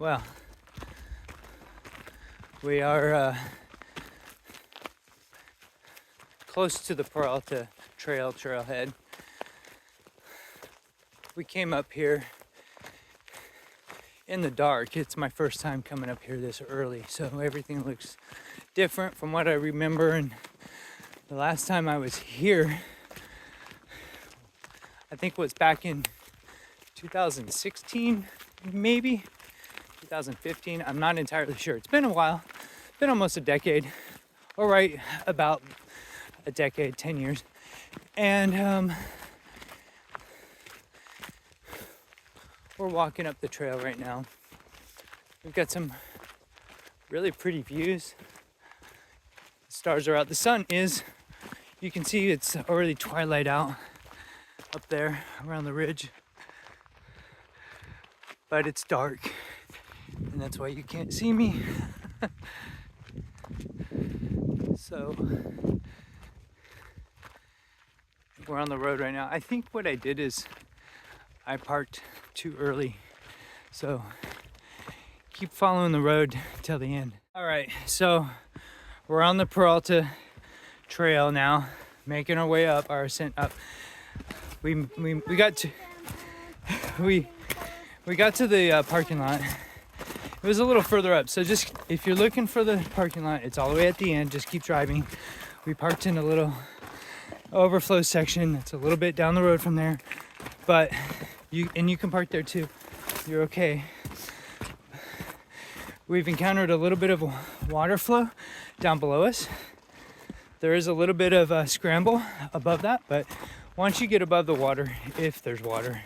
Well, we are close to the Peralta Trail trailhead. We came up here in the dark. It's my first time coming up here this early, so everything looks different from what I remember. And the last time I was here, I think was back in 2016, maybe 2015. I'm not entirely sure. It's been a while. It's been almost a decade, or right about a decade, 10 years. And we're walking up the trail right now. We've got some really pretty views. The stars are out. The sun is, you can see it's already twilight out up there around the ridge. But it's dark, and that's why you can't see me. So we're on the road right now. I think what I did is I parked too early, so keep following the road till the end. All right, so we're on the Peralta Trail now, making our way up, our ascent up. We got to the parking lot. It was a little further up, so just if you're looking for the parking lot, it's all the way at the end. Just keep driving. We parked in a little overflow section that's a little bit down the road from there, but you can park there too. You're okay. We've encountered a little bit of water flow down below us. There is a little bit of a scramble above that, but once you get above the water, if there's water,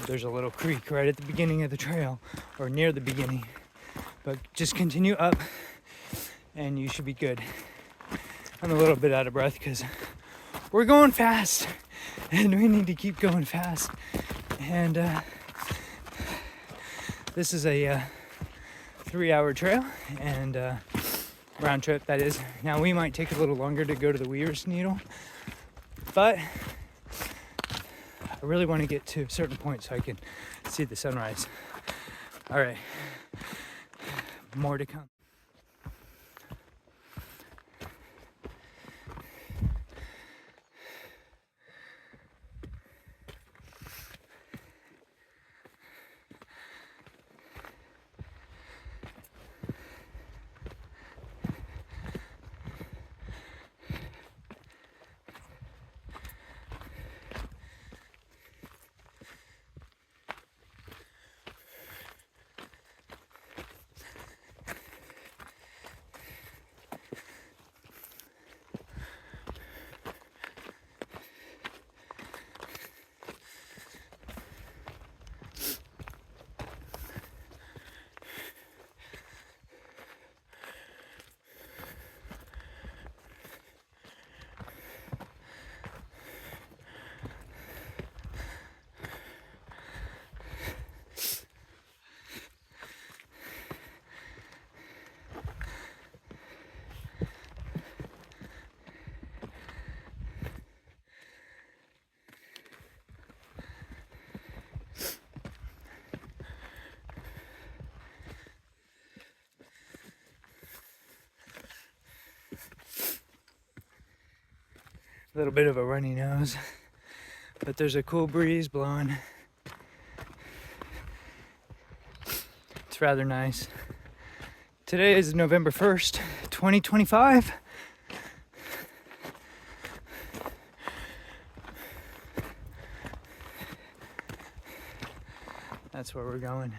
there's a little creek right at the beginning of the trail, or near the beginning. But just continue up and you should be good. I'm a little bit out of breath because we're going fast and we need to keep going fast. And this is a 3-hour trail, and round trip, that is. Now we might take a little longer to go to the Weaver's Needle, but I really want to get to a certain point so I can see the sunrise. All right, more to come. A little bit of a runny nose, but there's a cool breeze blowing. It's rather nice. Today is November 1st, 2025. That's where we're going.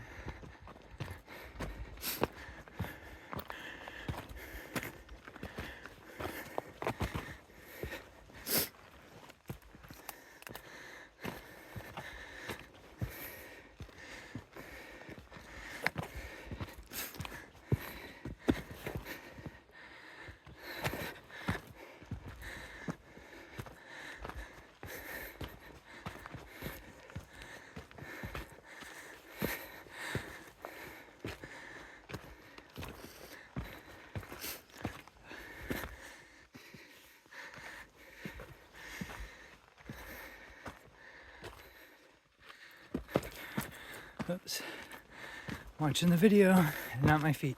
watching the video, not my feet.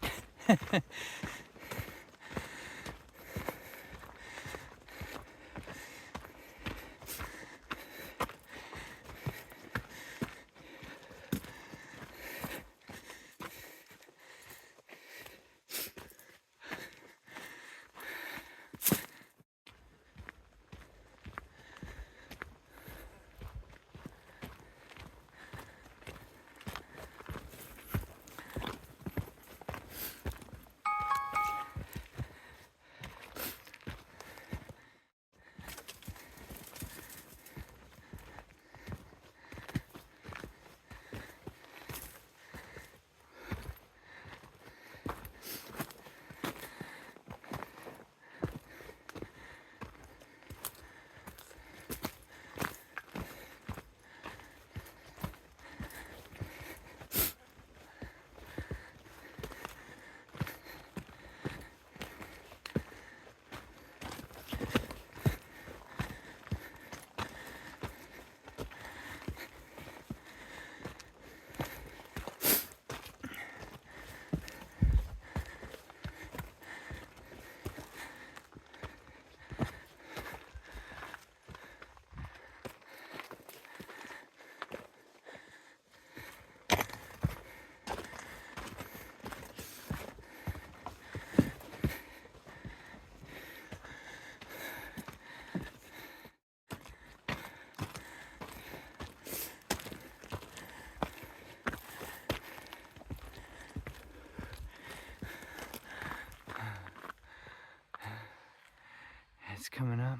It's coming up.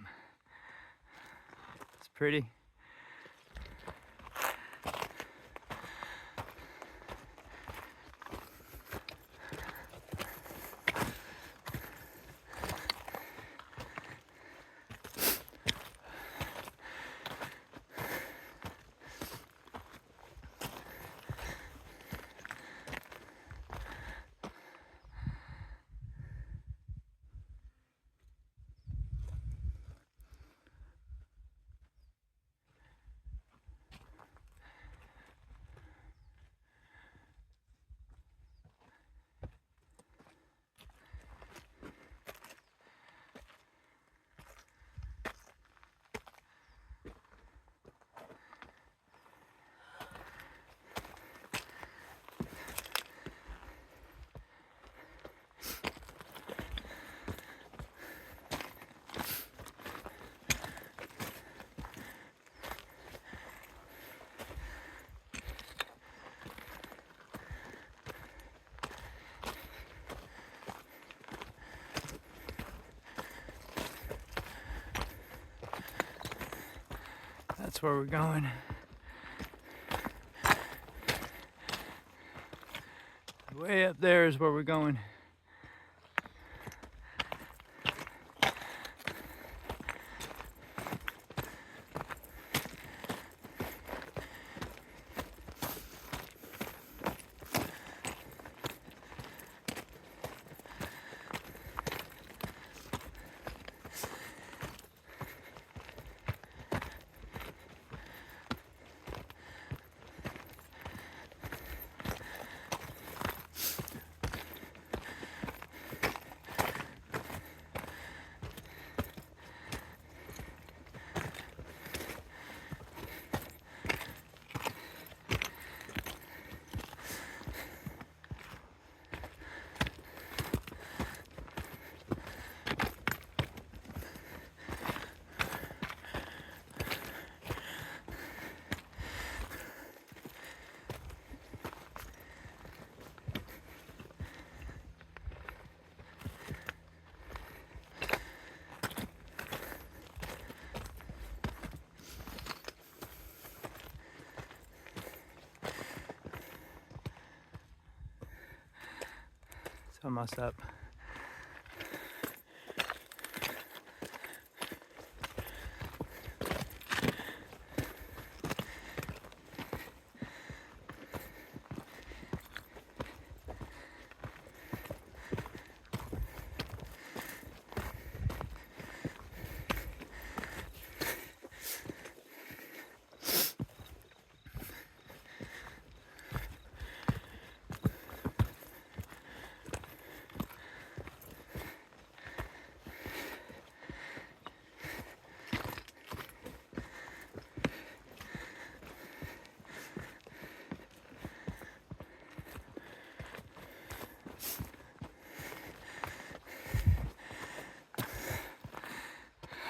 It's pretty. That's where we're going. Way up there is where we're going. It's almost up.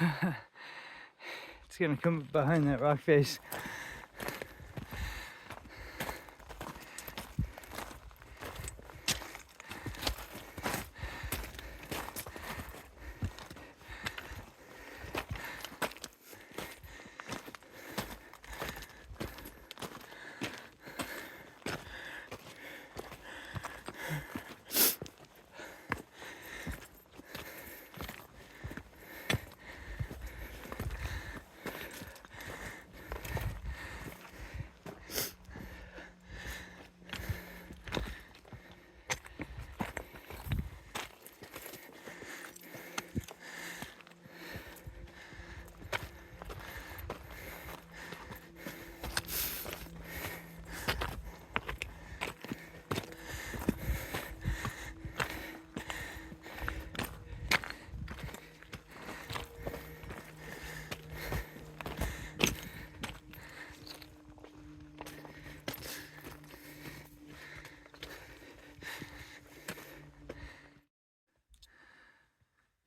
It's gonna come behind that rock face.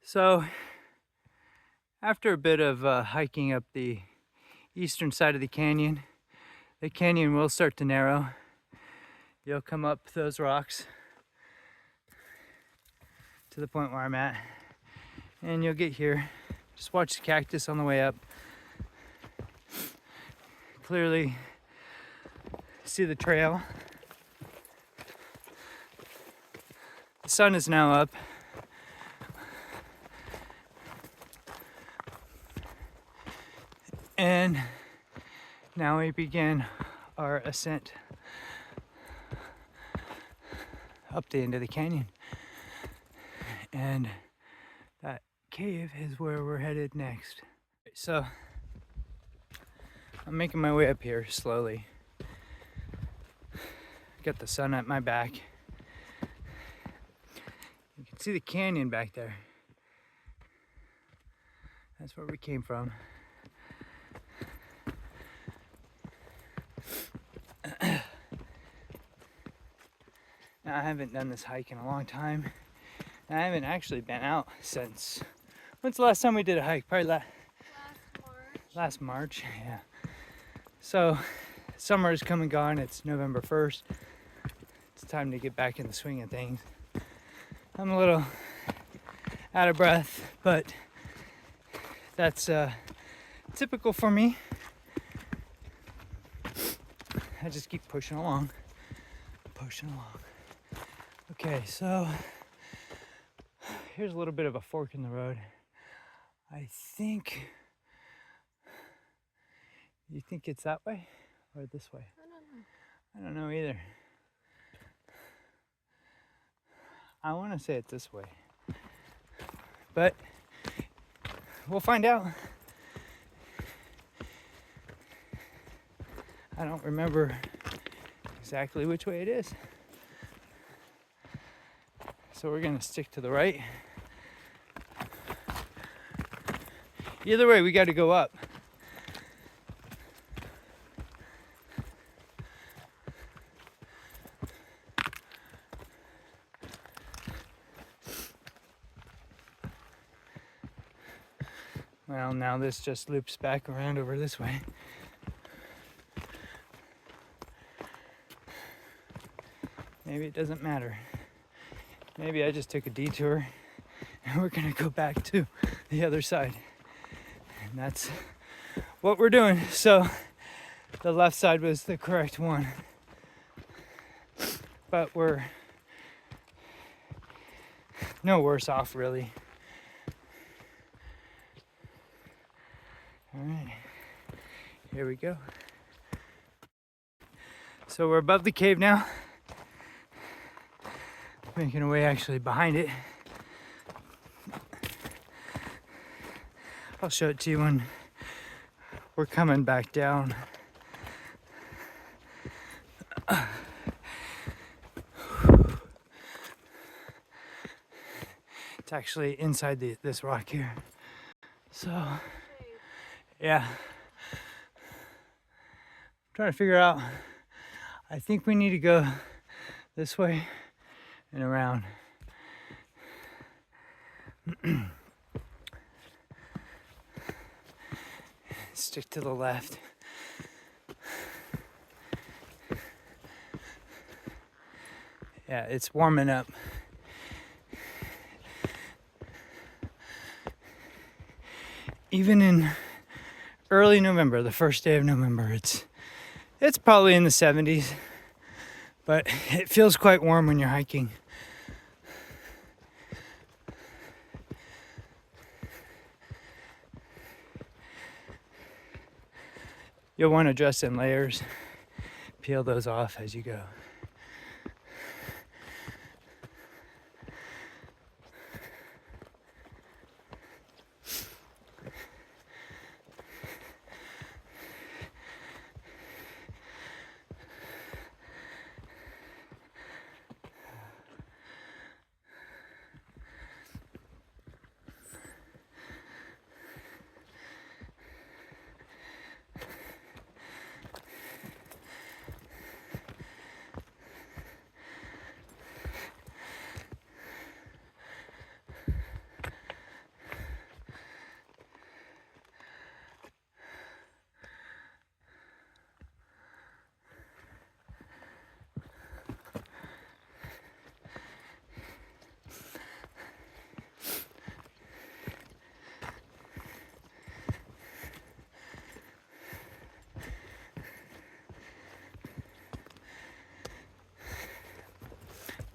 So after a bit of hiking up the eastern side of the canyon will start to narrow. You'll come up those rocks to the point where I'm at, and you'll get here. Just watch the cactus on the way up. Clearly see the trail. The sun is now up. And now we begin our ascent up the end of the canyon. And that cave is where we're headed next. So I'm making my way up here slowly. Got the sun at my back. You can see the canyon back there. That's where we came from. Now, I haven't done this hike in a long time. And I haven't actually been out since, when's the last time we did a hike? Probably last March, yeah. So summer is come and gone. It's November 1st. It's time to get back in the swing of things. I'm a little out of breath, but that's typical for me. I just keep pushing along. Okay, so here's a little bit of a fork in the road. I think, you think it's that way or this way? I don't know either. I want to say it's this way, but we'll find out. I don't remember exactly which way it is. So we're gonna stick to the right. Either way, we got to go up. Well, now this just loops back around over this way. Maybe it doesn't matter. Maybe I just took a detour and we're gonna go back to the other side. And that's what we're doing. So the left side was the correct one. But we're no worse off, really. All right, here we go. So we're above the cave now. Making our way actually behind it. I'll show it to you when we're coming back down. It's actually inside this rock here. So, yeah. I'm trying to figure out, I think we need to go this way and around. Stick to the left. Yeah, it's warming up. Even in early November, the first day of November, it's probably in the 70s, but it feels quite warm when you're hiking. You'll want to dress in layers, peel those off as you go.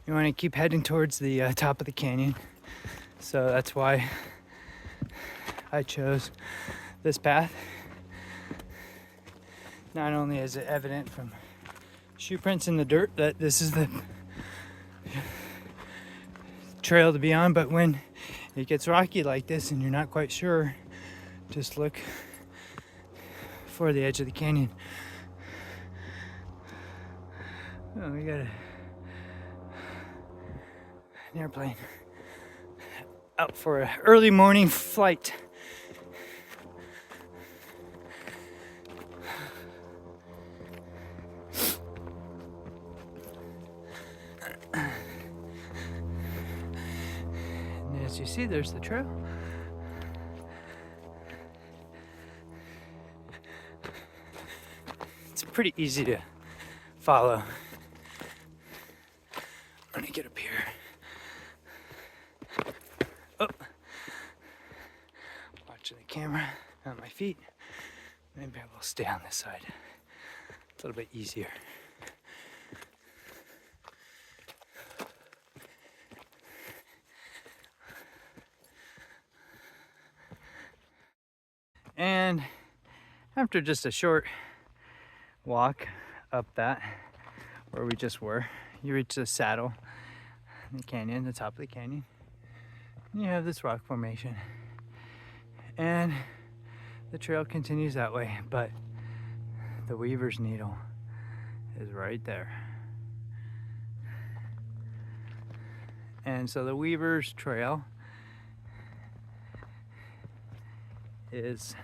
You want to keep heading towards the top of the canyon. So that's why I chose this path. Not only is it evident from shoe prints in the dirt that this is the trail to be on, but when it gets rocky like this and you're not quite sure, just look for the edge of the canyon. Oh, we got an airplane out for an early morning flight. And as you see, there's the trail. It's pretty easy to follow. I'm gonna get up here. Oh, watching the camera on my feet. Maybe I will stay on this side. It's a little bit easier. And after just a short walk up that, where we just were, you reach the saddle in the canyon, the top of the canyon. And you have this rock formation. And the trail continues that way, but the Weaver's Needle is right there. And so the Weaver's Trail is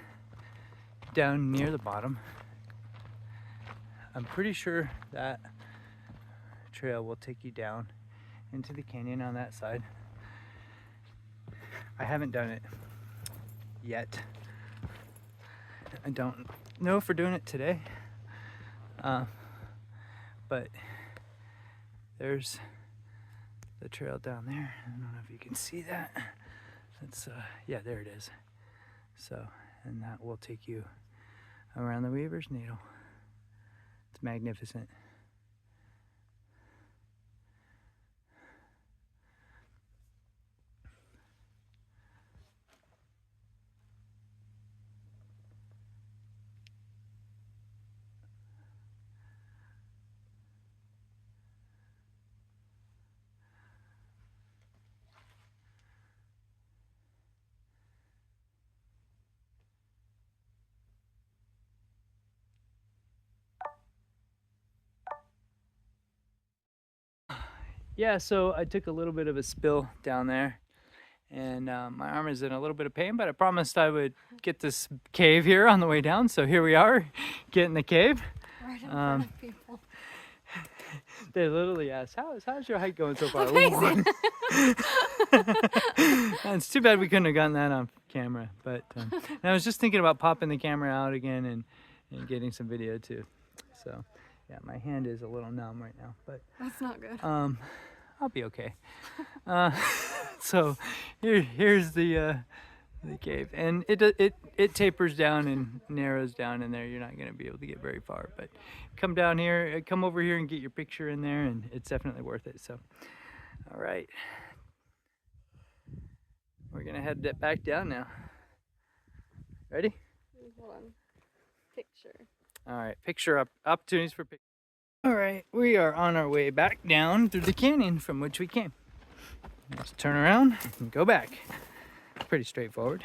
down near the bottom. I'm pretty sure that trail will take you down into the canyon on that side. I haven't done it yet. I don't know if we're doing it today, but there's the trail down there. I don't know if you can see that. It's yeah, there it is. So, and that will take you around the Weaver's Needle. It's magnificent. Yeah, so I took a little bit of a spill down there, and my arm is in a little bit of pain, but I promised I would get this cave here on the way down, so here we are, getting the cave. Right in front of people. They literally asked, how's your hike going so far? Amazing. It's too bad we couldn't have gotten that on camera, but and I was just thinking about popping the camera out again and getting some video too. So yeah, my hand is a little numb right now, but That's not good. I'll be okay. So here's the cave, and it tapers down and narrows down in there. You're not going to be able to get very far, but come down here, come over here and get your picture in there, and it's definitely worth it. So all right, we're gonna head back down now. Ready? Hold on. Picture. All right, picture opportunities for picture. All right, we are on our way back down through the canyon from which we came. Let's turn around and go back. Pretty straightforward.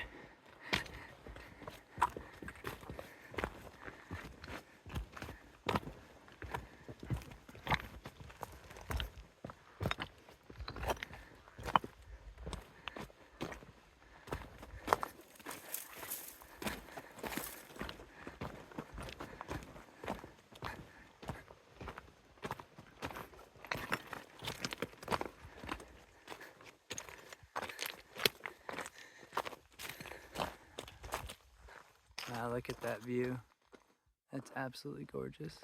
Wow, look at that view. That's absolutely gorgeous.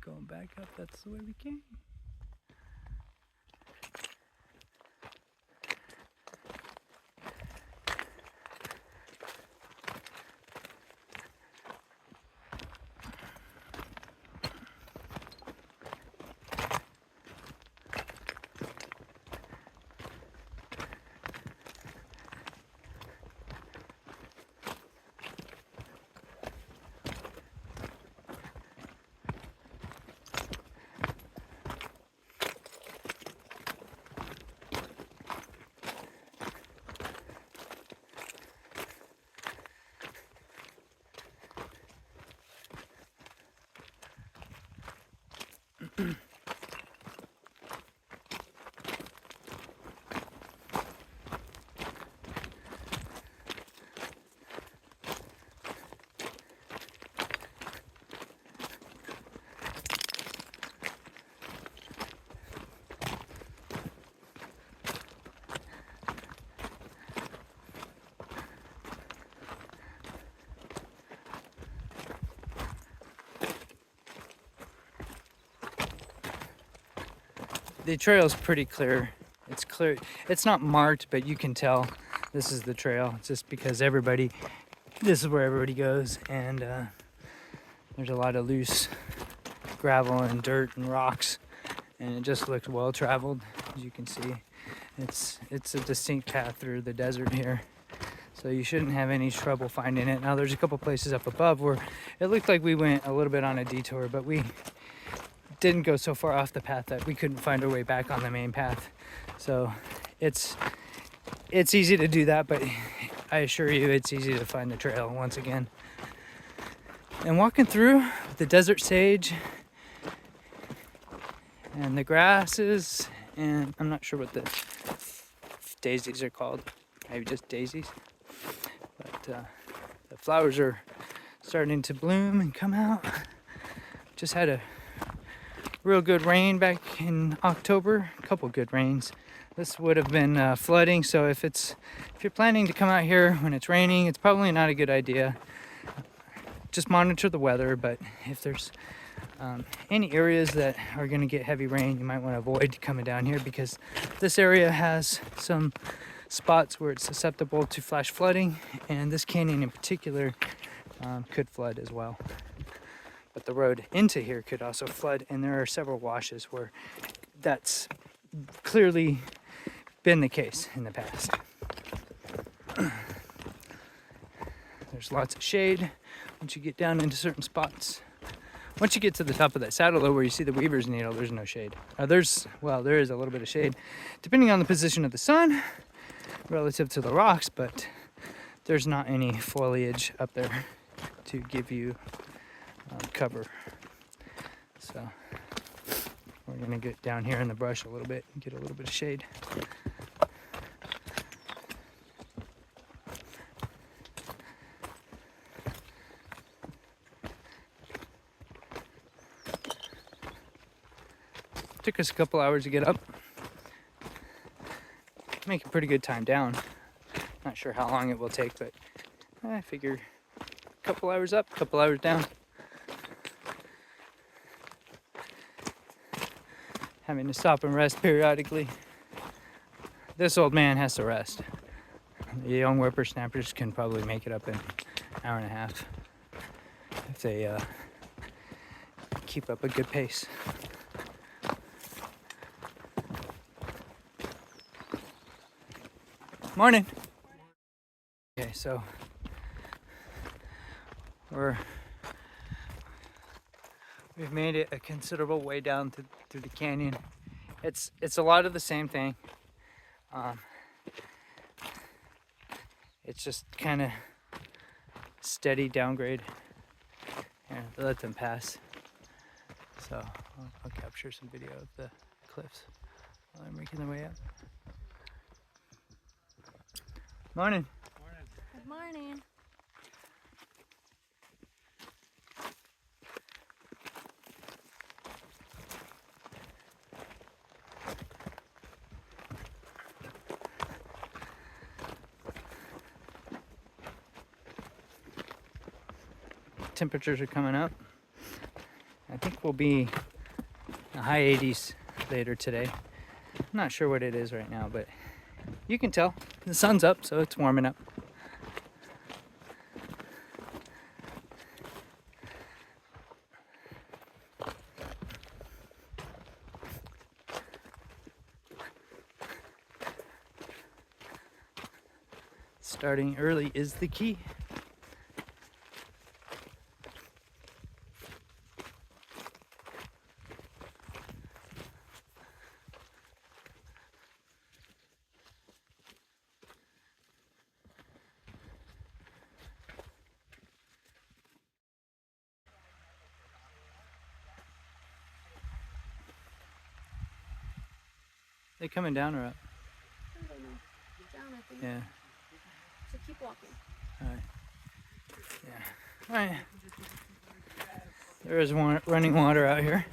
Going back up, that's the way we came. The trail's pretty clear. It's clear. It's not marked, but you can tell this is the trail. It's just because this is where everybody goes, and there's a lot of loose gravel and dirt and rocks, and it just looks well traveled, as you can see. It's a distinct path through the desert here, so you shouldn't have any trouble finding it. Now there's a couple places up above where it looked like we went a little bit on a detour, but we didn't go so far off the path that we couldn't find our way back on the main path. So it's easy to do that, but I assure you it's easy to find the trail once again. And walking through the desert sage and the grasses, and I'm not sure what the daisies are called, maybe just daisies, but the flowers are starting to bloom and come out. Just had a real good rain back in October, a couple good rains. This would have been flooding, so if you're planning to come out here when it's raining, it's probably not a good idea. Just monitor the weather, but if there's any areas that are going to get heavy rain, you might want to avoid coming down here, because this area has some spots where it's susceptible to flash flooding, and this canyon in particular could flood as well. But the road into here could also flood, and there are several washes where that's clearly been the case in the past. There's lots of shade once you get down into certain spots. Once you get to the top of that saddle, though, where you see the weaver's needle, there's no shade. There is a little bit of shade, depending on the position of the sun relative to the rocks, but there's not any foliage up there to give you cover. So we're gonna get down here in the brush a little bit and get a little bit of shade. Took us a couple hours to get up. make a pretty good time down. Not sure how long it will take, but I figure a couple hours up, a couple hours down. Having to stop and rest periodically. This old man has to rest. The young whippersnappers can probably make it up in an hour and a half if they keep up a good pace. Morning. Okay, so we've made it a considerable way down through the canyon. It's a lot of the same thing. It's just kind of steady downgrade. Yeah, let them pass. So I'll capture some video of the cliffs while they're making their way up. Morning. Good morning. Temperatures are coming up. I think we'll be in the high 80s later today. I'm not sure what it is right now, but you can tell. The sun's up, so it's warming up. Starting early is the key. They coming down or up? Down, I think. Yeah. So keep walking. All right. Yeah. All right. There is running water out here.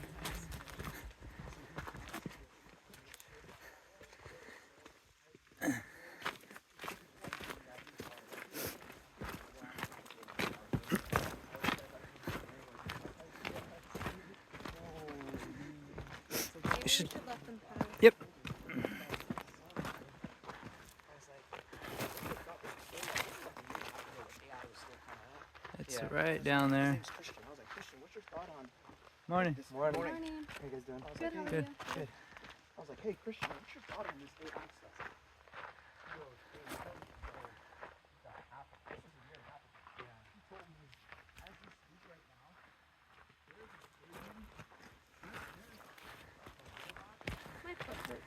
You should let them pass. Yep. It's right down there. Christian, what's your thought on Morning. this morning? Morning. How you guys doing? Good, how are Good. you? Good. I was like, hey Christian, what's your thought on this AI stuff? My foot hurts.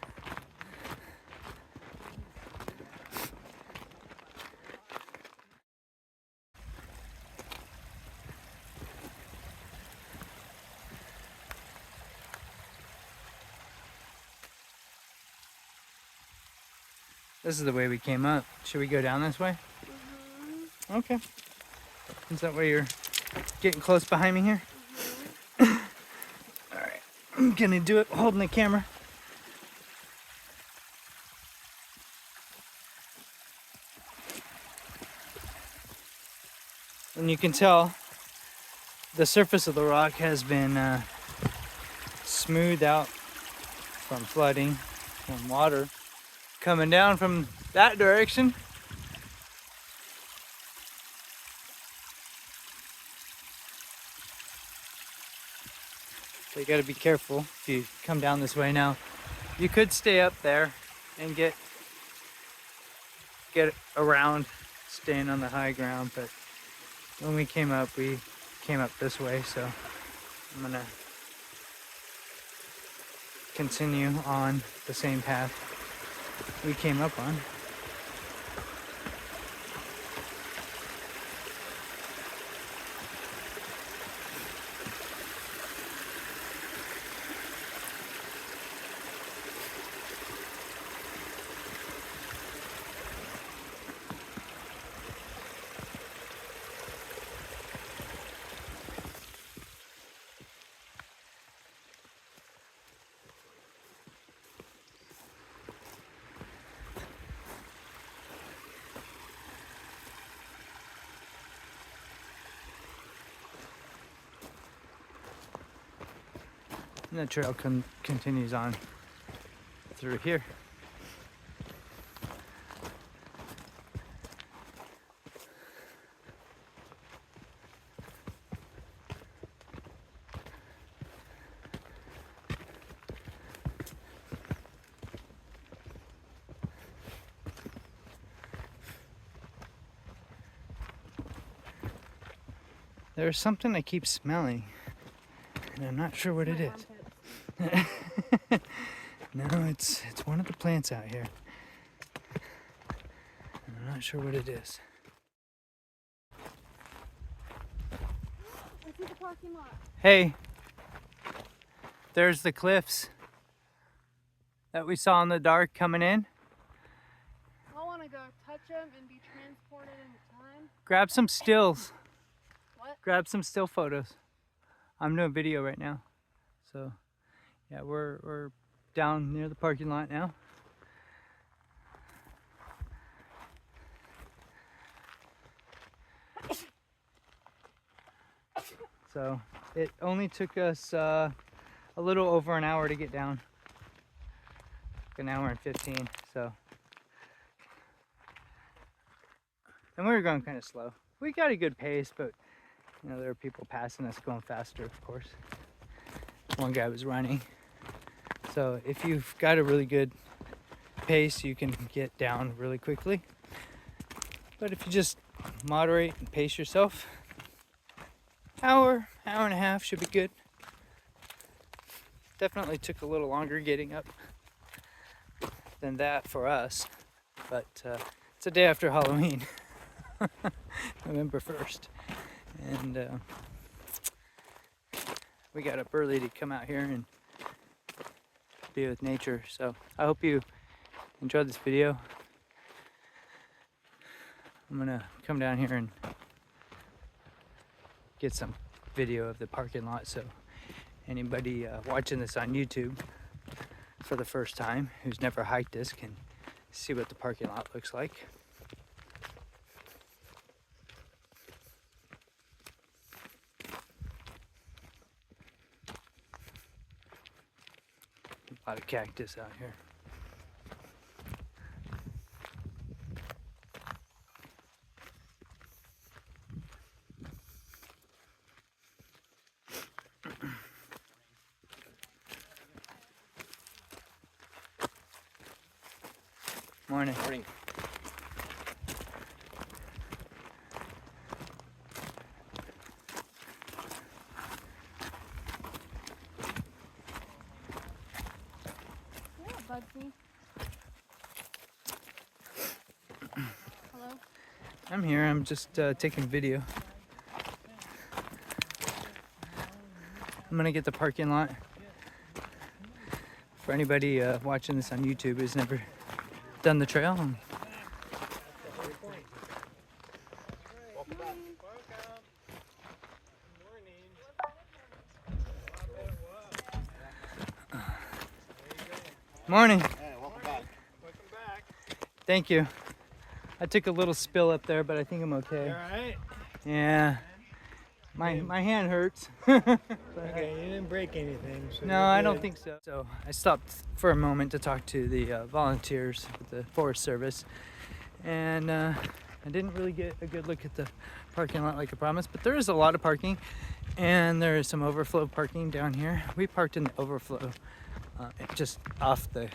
This is the way we came up. Should we go down this way? Okay. Is that where you're getting close behind me here? All right. I'm gonna do it holding the camera. And you can tell the surface of the rock has been smoothed out from flooding, from water coming down from that direction. So you got to be careful if you come down this way. Now you could stay up there and get around staying on the high ground, but when we came up this way, so I'm gonna continue on the same path we came up on. And the trail continues on through here. There's something I keep smelling, and I'm not sure what it is. No, it's one of the plants out here. I'm not sure what it is. I see the parking lot. Hey, there's the cliffs that we saw in the dark coming in. I want to go touch them and be transported in time. Grab some stills. What? Grab some still photos. I'm doing video right now. So, yeah, we're down near the parking lot now. So, it only took us a little over an hour to get down. Like an hour and 15, so. And we were going kind of slow. We got a good pace, but you know, there are people passing us going faster, of course. One guy was running. So if you've got a really good pace, you can get down really quickly. But if you just moderate and pace yourself, hour and a half should be good. Definitely took a little longer getting up than that for us. But it's a day after Halloween, November 1st. And we got up early to come out here and be with nature. So I hope you enjoyed this video. I'm gonna come down here and get some video of the parking lot, so anybody watching this on YouTube for the first time who's never hiked this can see what the parking lot looks like. A lot of cactus out here. Morning. Morning. Yeah, bugs me. Hello? I'm here. I'm just taking video. I'm gonna get the parking lot. For anybody watching this on YouTube who's never done the trail. Morning. Hey, welcome back. Welcome back. Thank you. I took a little spill up there, but I think I'm okay. You alright? Yeah. My hand hurts. Okay, you didn't break anything. So No, you're I don't good. think so. So I stopped for a moment to talk to the volunteers with the Forest Service, and I didn't really get a good look at the parking lot like I promised, but there is a lot of parking, and there is some overflow parking down here. We parked in the overflow just off the,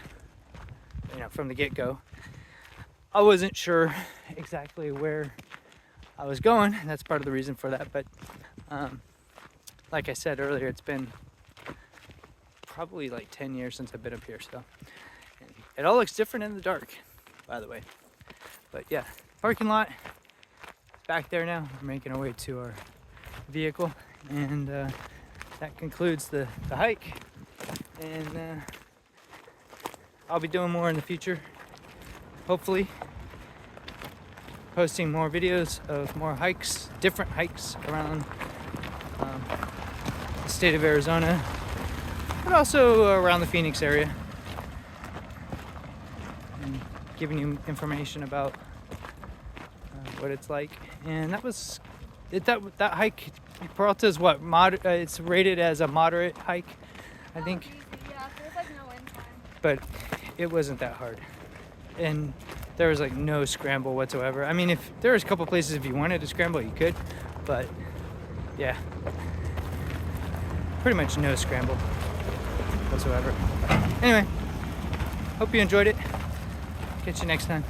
from the get-go. I wasn't sure exactly where I was going. That's part of the reason for that, but like I said earlier, it's been probably like 10 years since I've been up here, so and it all looks different in the dark, by the way. But yeah, parking lot back there now. We're making our way to our vehicle, and that concludes the hike, and I'll be doing more in the future, hopefully posting more videos of more hikes, different hikes around the state of Arizona, but also around the Phoenix area, and giving you information about what it's like. And that was it. That hike, Peralta is what it's rated as a moderate hike. I That think, was easy, yeah. There's like no incline. but it wasn't that hard. And there was like no scramble whatsoever. I mean, if there was a couple places if you wanted to scramble, you could, but yeah, pretty much no scramble whatsoever. Anyway, hope you enjoyed it. Catch you next time.